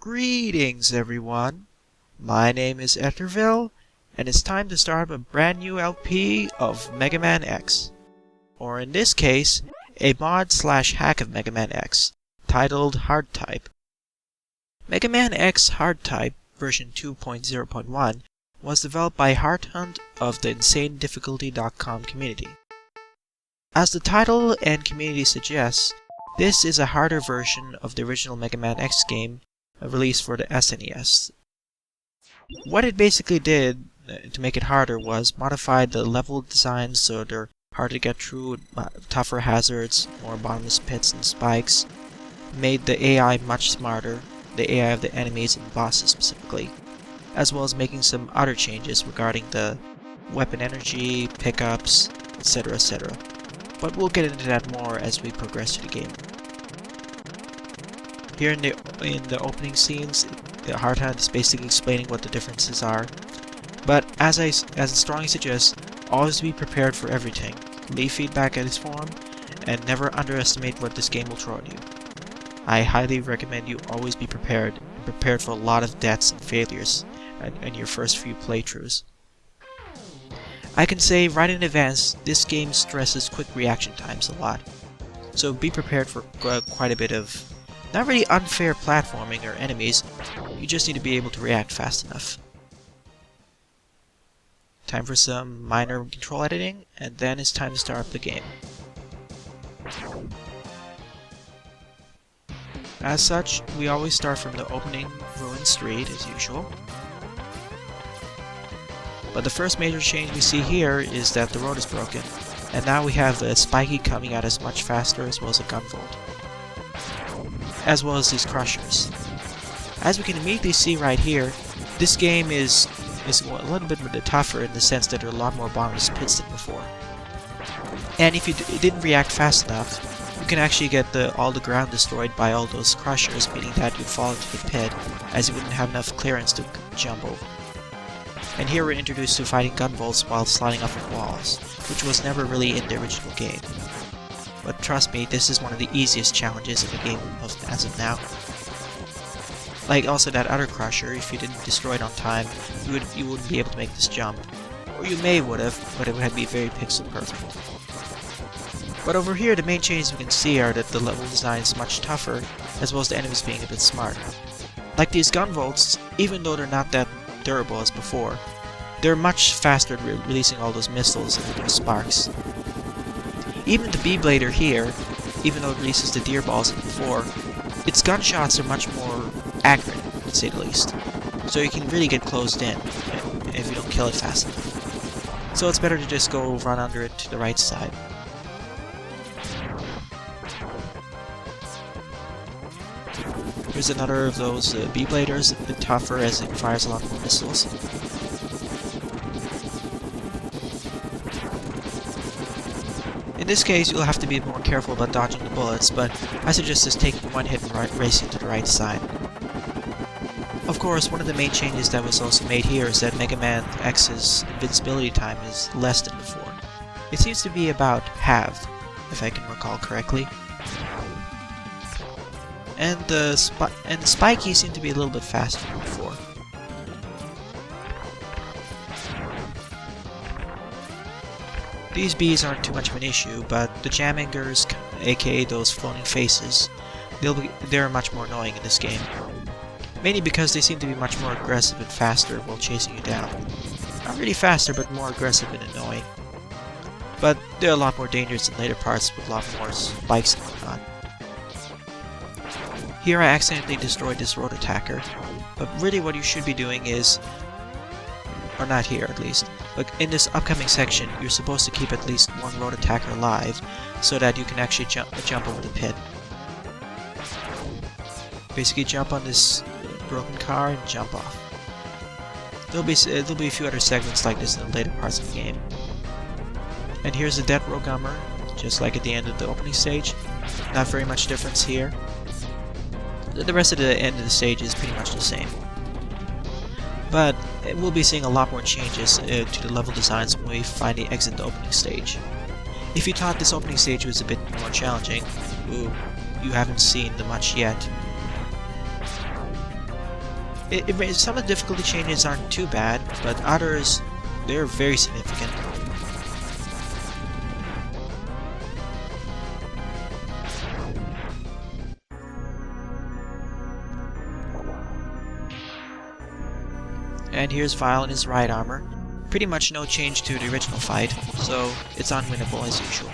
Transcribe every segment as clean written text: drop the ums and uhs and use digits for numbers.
Greetings everyone, my name is Etterville, and it's time to start a brand new LP of Mega Man X. Or in this case, a mod/hack of Mega Man X, titled Hard-Type. Mega Man X Hard-Type version 2.0.1 was developed by Hart-Hunt of the InsaneDifficulty.com community. As the title and community suggests, this is a harder version of the original Mega Man X game released for the SNES. What it basically did to make it harder was modify the level designs so they're harder to get through, tougher hazards, more bottomless pits and spikes, made the AI much smarter, the AI of the enemies and bosses specifically, as well as making some other changes regarding the weapon energy, pickups, etc. etc. But we'll get into that more as we progress through the game. Here in the opening scenes, Hart-Hunt is basically explaining what the differences are. But as it strongly suggests, always be prepared for everything. Leave feedback at its forum, and never underestimate what this game will throw at you. I highly recommend you always be prepared for a lot of deaths and failures in your first few playthroughs. I can say right in advance, this game stresses quick reaction times a lot. So be prepared for quite a bit of not really unfair platforming or enemies, you just need to be able to react fast enough. Time for some minor control editing, and then it's time to start up the game. As such, we always start from the opening ruined street as usual. But the first major change we see here is that the road is broken, and now we have a spiky coming at us much faster as well as a gunvolt, as well as these crushers. As we can immediately see right here, this game is a little bit tougher in the sense that there are a lot more bottomless pits than before. And if you didn't react fast enough, you can actually get all the ground destroyed by all those crushers, meaning that you'd fall into the pit as you wouldn't have enough clearance to jump over. And here we're introduced to fighting gunvolts while sliding off of walls, which was never really in the original game. But trust me, this is one of the easiest challenges in the game as of now. Like also that other crusher, if you didn't destroy it on time, you wouldn't be able to make this jump. Or you may would have, but it would have to be very pixel perfect. But over here, the main changes we can see are that the level design is much tougher, as well as the enemies being a bit smarter. Like these gunvolts, even though they're not that durable as before, they're much faster at releasing all those missiles and those sparks. Even the B-Blader here, even though it releases the deer balls as before, its gunshots are much more accurate, to say the least. So you can really get closed in if you don't kill it fast enough. So it's better to just go run under it to the right side. Here's another of those B-Bladers, a bit tougher as it fires a lot more missiles. In this case, you'll have to be more careful about dodging the bullets, but I suggest just taking one hit and racing to the right side. Of course, one of the main changes that was also made here is that Mega Man X's invincibility time is less than before. It seems to be about halved, if I can recall correctly. And the spiky seem to be a little bit faster than before. These bees aren't too much of an issue, but the jammingers, aka those floating faces, they're much more annoying in this game. Mainly because they seem to be much more aggressive and faster while chasing you down. Not really faster, but more aggressive and annoying. But they're a lot more dangerous in later parts with a lot more spikes and whatnot. Here I accidentally destroyed this road attacker, but really what you should be doing is, or not here at least, but in this upcoming section you're supposed to keep at least one road attacker alive so that you can actually jump over the pit. Basically jump on this broken car and jump off. There'll be a few other segments like this in the later parts of the game. And here's the dead Rogummer, just like at the end of the opening stage. Not very much difference here. The rest of the end of the stage is pretty much the same. But we'll be seeing a lot more changes to the level designs when we finally exit the opening stage. If you thought this opening stage was a bit more challenging, you haven't seen much yet. Some of the difficulty changes aren't too bad, but others, they're very significant. And here's Vile in his ride armor. Pretty much no change to the original fight, so it's unwinnable as usual.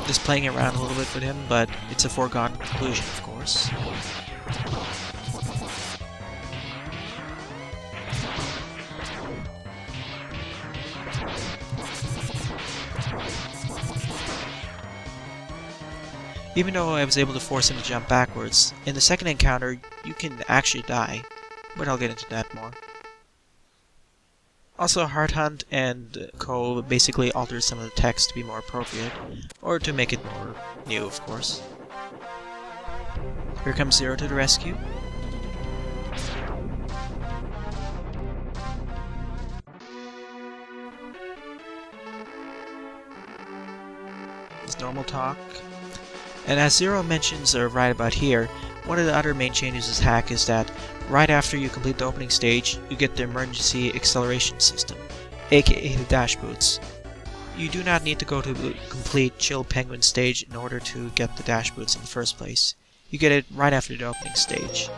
Just playing around a little bit with him, but it's a foregone conclusion, of course. Even though I was able to force him to jump backwards, in the second encounter you can actually die, but I'll get into that more. Also, Hart-Hunt and Co. basically altered some of the text to be more appropriate, or to make it more new, of course. Here comes Zero to the rescue. His normal talk. And as Zero mentions right about here, one of the other main changes to this hack is that right after you complete the opening stage, you get the emergency acceleration system, aka the dash boots. You do not need to go to the complete Chill Penguin stage in order to get the dash boots in the first place. You get it right after the opening stage.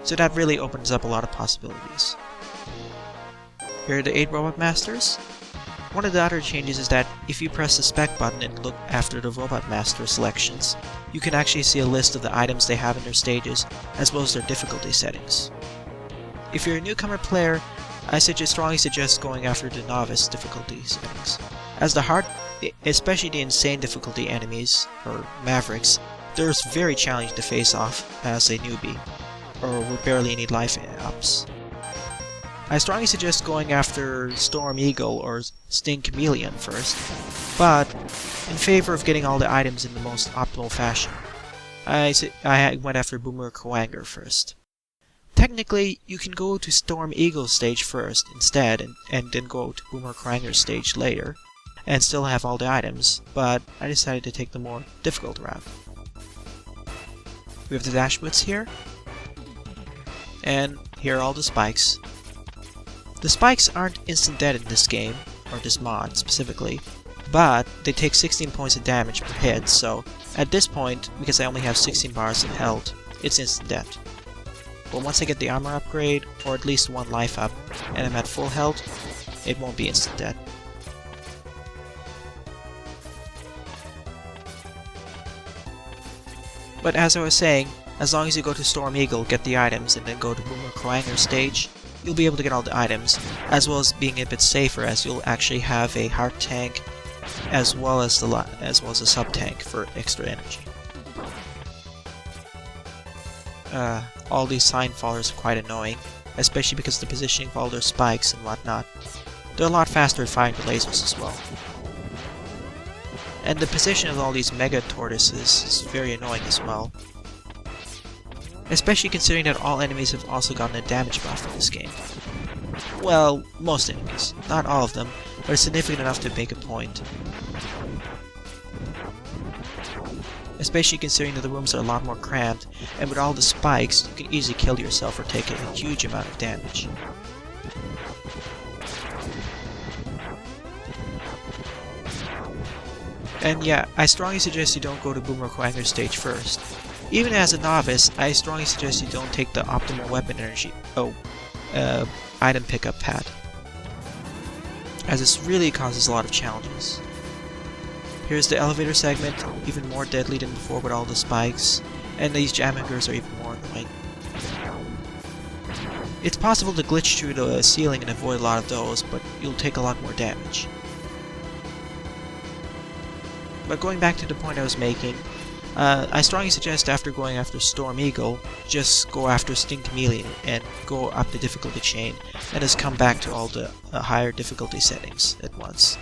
So that really opens up a lot of possibilities. Here are the 8 Robot Masters. One of the other changes is that if you press the spec button and look after the Robot Master selections, you can actually see a list of the items they have in their stages, as well as their difficulty settings. If you're a newcomer player, I strongly suggest going after the Novice difficulty settings, as the hard, especially the insane difficulty enemies, or Mavericks, they're very challenging to face off as a newbie, or with barely any life ups. I strongly suggest going after Storm Eagle or Sting Chameleon first, but in favor of getting all the items in the most optimal fashion, I went after Boomer Kuwanger first. Technically, you can go to Storm Eagle stage first instead, and then go to Boomer Kuwanger stage later, and still have all the items, but I decided to take the more difficult route. We have the dash boots here, and here are all the spikes. The spikes aren't instant dead in this game, or this mod specifically, but they take 16 points of damage per hit, so at this point, because I only have 16 bars of health, it's instant death. But once I get the armor upgrade, or at least 1 life up, and I'm at full health, it won't be instant death. But as I was saying, as long as you go to Storm Eagle, get the items, and then go to Boomer Kuwanger stage, you'll be able to get all the items, as well as being a bit safer, as you'll actually have a heart tank, as well as a sub tank for extra energy. All these sign followers are quite annoying, especially because of the positioning of all their spikes and whatnot. They're a lot faster at firing the lasers as well. And the position of all these mega tortoises is very annoying as well. Especially considering that all enemies have also gotten a damage buff in this game. Well, most enemies. Not all of them, but it's significant enough to make a point. Especially considering that the rooms are a lot more cramped, and with all the spikes, you can easily kill yourself or take a huge amount of damage. And yeah, I strongly suggest you don't go to Boomer Kuwanger stage first. Even as a novice, I strongly suggest you don't take the optimal weapon energy item pickup path, as this really causes a lot of challenges. Here's the elevator segment, even more deadly than before with all the spikes, and these jam hangers are even more annoying. It's possible to glitch through the ceiling and avoid a lot of those, but you'll take a lot more damage. But going back to the point I was making, I strongly suggest after going after Storm Eagle, just go after Sting Chameleon and go up the difficulty chain, and just come back to all the higher difficulty settings at once.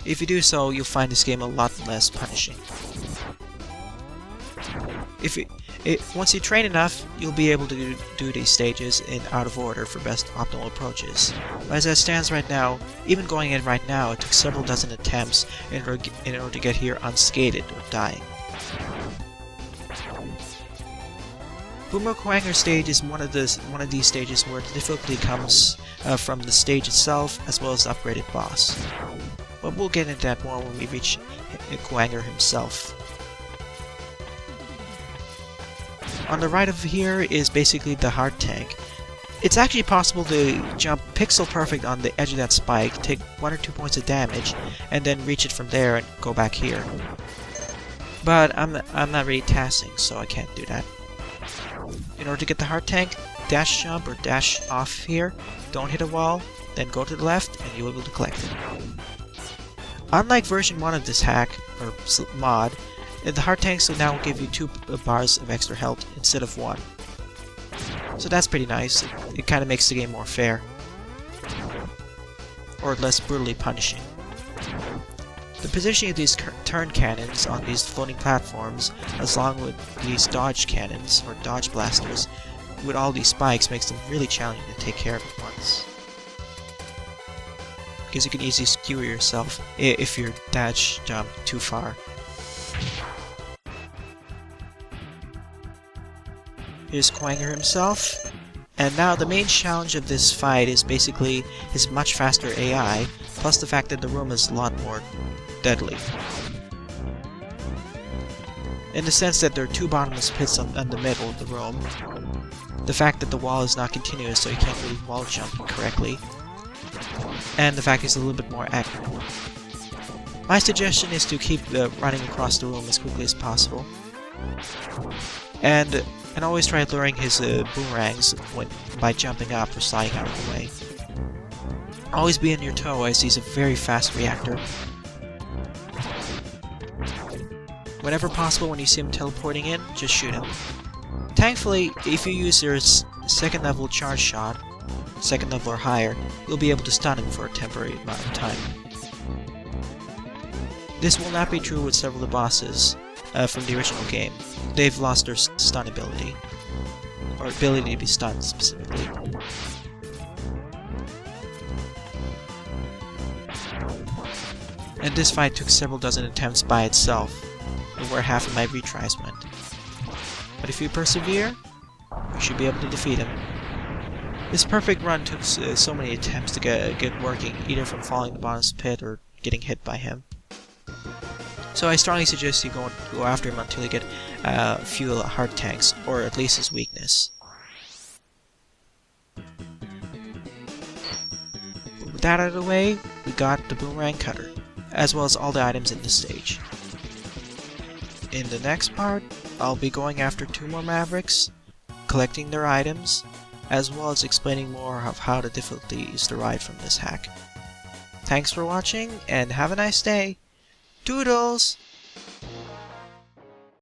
If you do so, you'll find this game a lot less punishing. Once you train enough, you'll be able to do these stages in out of order for best optimal approaches. But as it stands right now, even going in right now, it took several dozen attempts in order to get here unscathed or dying. Boomer Kuwanger stage is one of these stages where the difficulty comes from the stage itself as well as the upgraded boss. But we'll get into that more when we reach Kuwanger himself. On the right of here is basically the Hart tank. It's actually possible to jump pixel perfect on the edge of that spike, take 1 or 2 points of damage, and then reach it from there and go back here. But I'm not really tasking, so I can't do that. In order to get the Hart tank, dash jump or dash off here, don't hit a wall, then go to the left and you'll be able to collect it. Unlike version 1 of this hack, or mod, the Hart tanks will now give you 2 bars of extra health instead of 1. So that's pretty nice. It kind of makes the game more fair. Or less brutally punishing. The positioning of these turn cannons on these floating platforms, along with these dodge cannons, or dodge blasters, with all these spikes makes them really challenging to take care of at once. Because you can easily skewer yourself if you dash jump too far. Here's Kuwanger himself, and now the main challenge of this fight is basically his much faster AI, plus the fact that the room is a lot more deadly. In the sense that there are 2 bottomless pits in the middle of the room, the fact that the wall is not continuous so you can't really wall jump correctly, and the fact it's a little bit more accurate. My suggestion is to keep running across the room as quickly as possible, and always try luring his boomerangs by jumping up or sliding out of the way. Always be on your toe as he's a very fast reactor. Whenever possible, when you see him teleporting in, just shoot him. Thankfully, if you use your second level charge shot, second level or higher, you'll be able to stun him for a temporary amount of time. This will not be true with several of the bosses from the original game. They've lost their stun ability, or ability to be stunned specifically. And this fight took several dozen attempts by itself, where half of my retries went. But if you persevere, you should be able to defeat him. This perfect run took so many attempts to get working, either from falling the bottomless pit or getting hit by him. So I strongly suggest you go after him until you get a few Hart tanks, or at least his weakness. With that out of the way, we got the boomerang cutter, as well as all the items in the stage. In the next part, I'll be going after 2 more Mavericks, collecting their items, as well as explaining more of how the difficulty is derived from this hack. Thanks for watching, and have a nice day! Toodles!